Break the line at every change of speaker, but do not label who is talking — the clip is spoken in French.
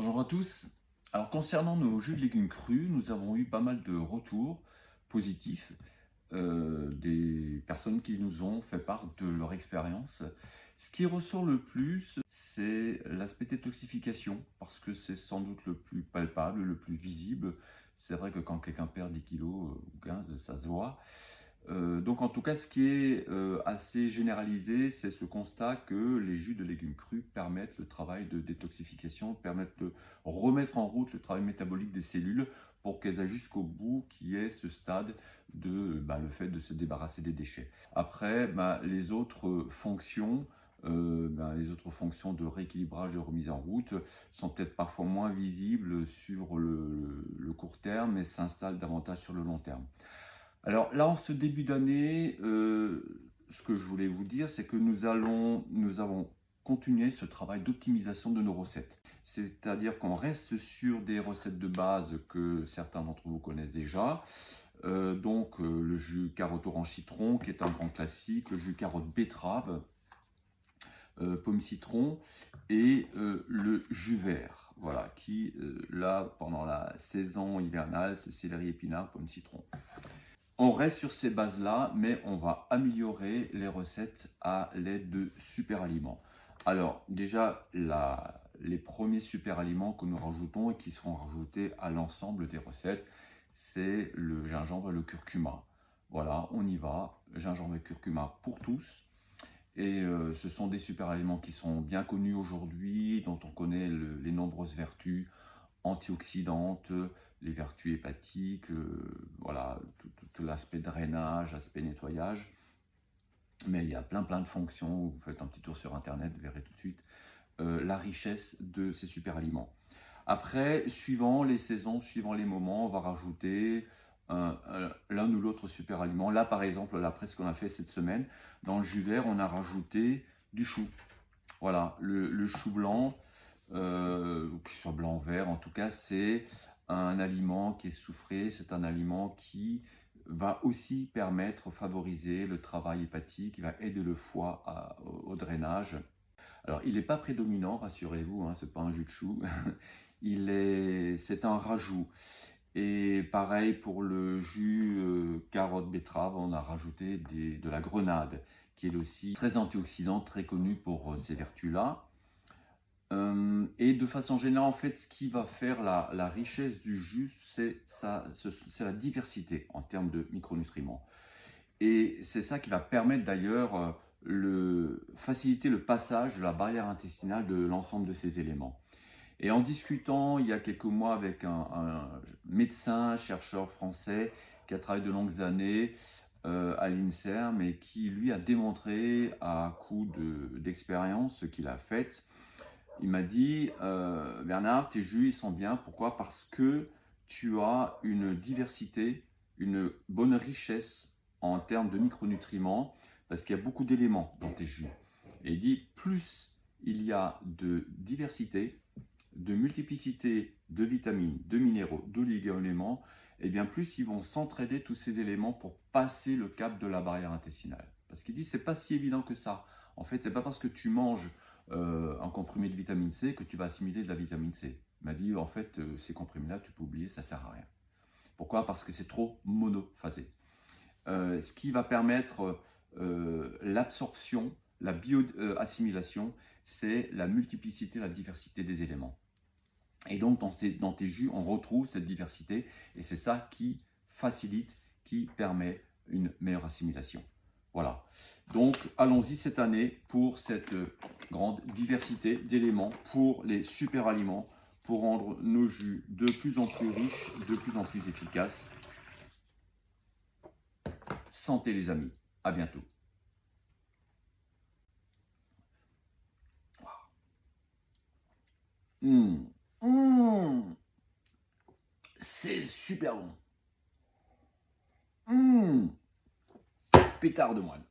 Bonjour à tous. Alors concernant nos jus de légumes crus, nous avons eu pas mal de retours positifs des personnes qui nous ont fait part de leur expérience. Ce qui ressort le plus, c'est l'aspect détoxification, parce que c'est sans doute le plus palpable, le plus visible. C'est vrai que quand quelqu'un perd 10 kilos ou 15, ça se voit. Donc en tout cas, ce qui est assez généralisé, c'est ce constat que les jus de légumes crus permettent le travail de détoxification, permettent de remettre en route le travail métabolique des cellules pour qu'elles aillent jusqu'au bout, qui est ce stade de le fait de se débarrasser des déchets. Après, les autres fonctions, de rééquilibrage, de remise en route, sont peut-être parfois moins visibles sur le court terme, mais s'installent davantage sur le long terme. Alors là, en ce début d'année, ce que je voulais vous dire, c'est que nous avons continué ce travail d'optimisation de nos recettes. C'est-à-dire qu'on reste sur des recettes de base que certains d'entre vous connaissent déjà. Le jus carotte orange citron, qui est un grand classique, le jus carotte betterave, pomme citron, et le jus vert. Voilà, qui là, pendant la saison hivernale, c'est céleri épinard, pomme citron. On reste sur ces bases-là, mais on va améliorer les recettes à l'aide de super aliments. Alors déjà, les premiers super aliments que nous rajoutons et qui seront rajoutés à l'ensemble des recettes, c'est le gingembre et le curcuma. Voilà, on y va, gingembre et curcuma pour tous. Et ce sont des super aliments qui sont bien connus aujourd'hui, dont on connaît les nombreuses vertus antioxydantes, les vertus hépatiques, voilà, tout l'aspect drainage, aspect nettoyage. Mais il y a plein de fonctions. Vous faites un petit tour sur internet, vous verrez tout de suite la richesse de ces super aliments. Après, suivant les saisons, suivant les moments, on va rajouter l'un ou l'autre super aliment. Là, par exemple, l'après ce qu'on a fait cette semaine, dans le jus vert, on a rajouté du chou. Voilà, le chou blanc, qu'il soit blanc ou vert, en tout cas, c'est un aliment qui est soufré, c'est un aliment qui va aussi permettre, favoriser le travail hépatique, qui va aider le foie au drainage. Alors, il n'est pas prédominant, rassurez-vous, hein, ce n'est pas un jus de chou, c'est un rajout. Et pareil pour le jus carotte betterave, on a rajouté de la grenade, qui est aussi très antioxydante, très connue pour ces vertus-là. Et de façon générale, en fait, ce qui va faire la richesse du jus, c'est la diversité en termes de micronutriments. Et c'est ça qui va permettre d'ailleurs faciliter le passage de la barrière intestinale de l'ensemble de ces éléments. Et en discutant il y a quelques mois avec un médecin, chercheur français qui a travaillé de longues années à l'INSERM et qui lui a démontré à coup d'expérience ce qu'il a fait. Il m'a dit Bernard, tes jus ils sont bien. Pourquoi? Parce que tu as une diversité, une bonne richesse en termes de micronutriments, parce qu'il y a beaucoup d'éléments dans tes jus. Et il dit plus il y a de diversité, de multiplicité de vitamines, de minéraux, d'oligo-éléments, et bien plus ils vont s'entraider tous ces éléments pour passer le cap de la barrière intestinale. Parce qu'il dit c'est pas si évident que ça. En fait, c'est pas parce que tu manges un comprimé de vitamine C que tu vas assimiler de la vitamine C. Il m'a dit en fait ces comprimés-là tu peux oublier, ça sert à rien. Pourquoi? Parce que c'est trop monophasé. Ce qui va permettre l'absorption, la bio-assimilation, c'est la multiplicité, la diversité des éléments. Et donc, dans tes jus, on retrouve cette diversité et c'est ça qui facilite, qui permet une meilleure assimilation. Voilà. Donc, allons-y cette année pour cette grande diversité d'éléments, pour les super aliments, pour rendre nos jus de plus en plus riches, de plus en plus efficaces. Santé les amis, à bientôt. C'est super bon. Pétard de moelle.